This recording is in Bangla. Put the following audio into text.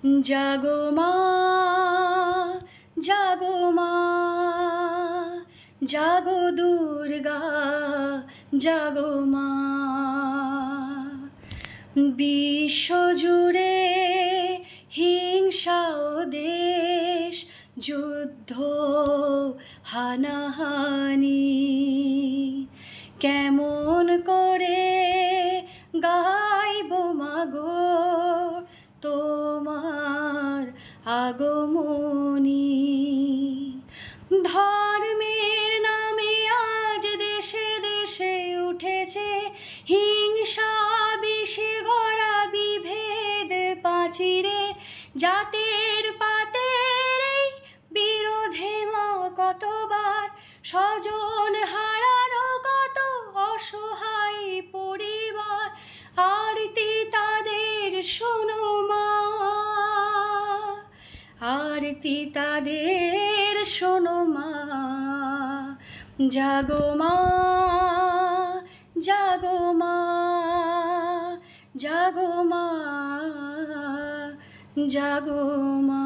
জাগো মা, জাগো মা, জাগো দুর্গা, জাগো মা। বিশ্বজুড়ে হিংসা ও দেশ, যুদ্ধ হানাহানি, কেমন করে গাইব মাগো তোমার আগমনী। ধর্মের নামে আজ দেশে দেশে উঠেছে হিংসা, বিষে গড়া বিভেদ পাচিরে, জাতের পাতের এই বিরোধে মা কতবার স্বজন হারানো, কত অসহায় পরিবার। আরতি তাদের শোনো মা, আরতি তাদের শোনো মা। জাগো মা, জাগো মা, জাগো মা, জাগো মা।